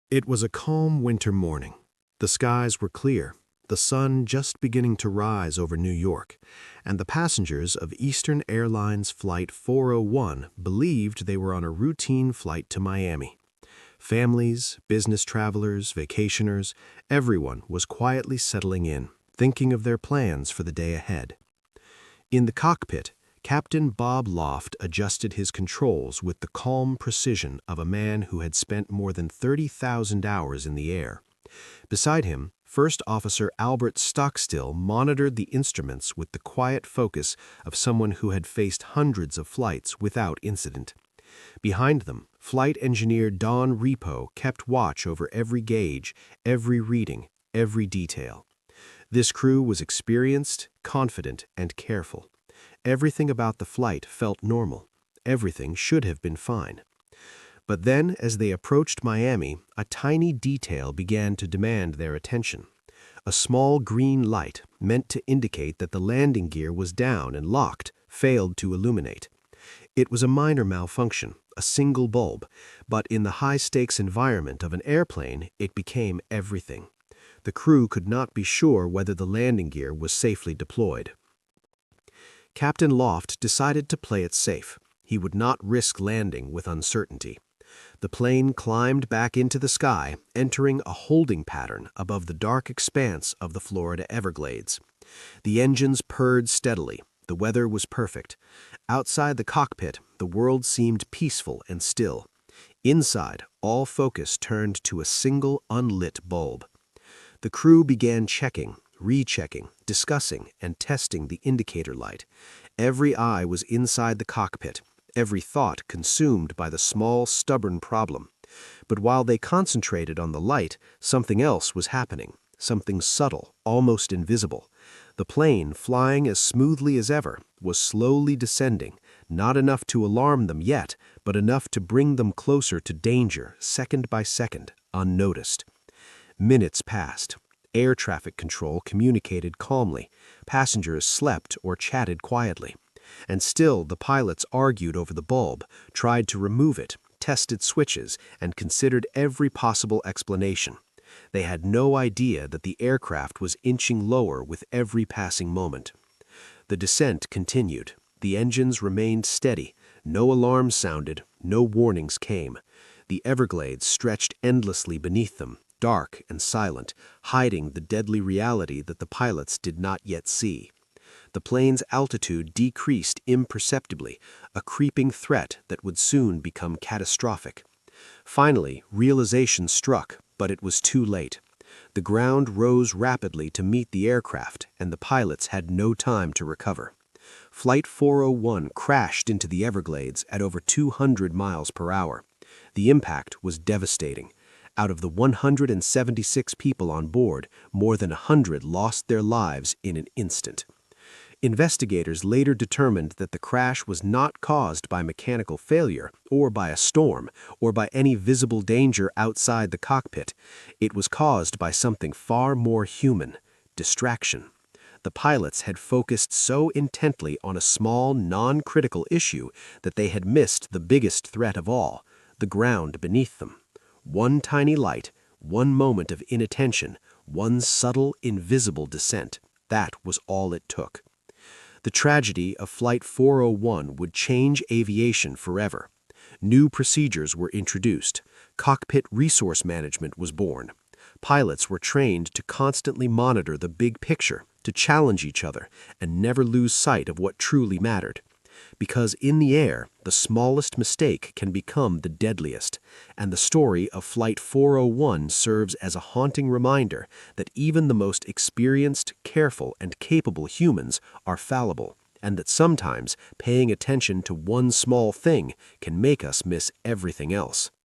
It was a calm winter morning. The skies were clear, the sun just beginning to rise over New York, and the passengers of Eastern Airlines Flight 401 believed they were on a routine flight to Miami. Families, business travelers, vacationers, everyone was quietly settling in, thinking of their plans for the day ahead. In the cockpit, Captain Bob Loft adjusted his controls with the calm precision of a man who had spent more than 30,000 hours in the air. Beside him, First Officer Albert Stockstill monitored the instruments with the quiet focus of someone who had faced hundreds of flights without incident. Behind them, Flight Engineer Don Repo kept watch over every gauge, every reading, every detail. This crew was experienced, confident, and careful. Everything about the flight felt normal. Everything should have been fine. But then, as they approached Miami, a tiny detail began to demand their attention. A small green light, meant to indicate that the landing gear was down and locked, failed to illuminate. It was a minor malfunction, a single bulb, but in the high-stakes environment of an airplane, it became everything. The crew could not be sure whether the landing gear was safely deployed. Captain Loft decided to play it safe. He would not risk landing with uncertainty. The plane climbed back into the sky, entering a holding pattern above the dark expanse of the Florida Everglades. The engines purred steadily. The weather was perfect. Outside the cockpit, the world seemed peaceful and still. Inside, all focus turned to a single unlit bulb. The crew began checking, rechecking, discussing, and testing the indicator light. Every eye was inside the cockpit, every thought consumed by the small, stubborn problem. But while they concentrated on the light, something else was happening, something subtle, almost invisible. The plane, flying as smoothly as ever, was slowly descending, not enough to alarm them yet, but enough to bring them closer to danger, second by second, unnoticed. Minutes passed. Air traffic control communicated calmly. Passengers slept or chatted quietly. And still the pilots argued over the bulb, tried to remove it, tested switches, and considered every possible explanation. They had no idea that the aircraft was inching lower with every passing moment. The descent continued. The engines remained steady. No alarms sounded, no warnings came. The Everglades stretched endlessly beneath them, dark and silent, hiding the deadly reality that the pilots did not yet see. The plane's altitude decreased imperceptibly, a creeping threat that would soon become catastrophic. Finally, realization struck, but it was too late. The ground rose rapidly to meet the aircraft, and the pilots had no time to recover. Flight 401 crashed into the Everglades at over 200 miles per hour. The impact was devastating. Out of the 176 people on board, more than 100 lost their lives in an instant. Investigators later determined that the crash was not caused by mechanical failure, or by a storm, or by any visible danger outside the cockpit. It was caused by something far more human: distraction. The pilots had focused so intently on a small, non-critical issue that they had missed the biggest threat of all: the ground beneath them. One tiny light, one moment of inattention, one subtle, invisible descent. That was all it took. The tragedy of Flight 401 would change aviation forever. New procedures were introduced. Cockpit resource management was born. Pilots were trained to constantly monitor the big picture, to challenge each other, and never lose sight of what truly mattered. Because in the air, the smallest mistake can become the deadliest, and the story of Flight 401 serves as a haunting reminder that even the most experienced, careful, and capable humans are fallible, and that sometimes paying attention to one small thing can make us miss everything else.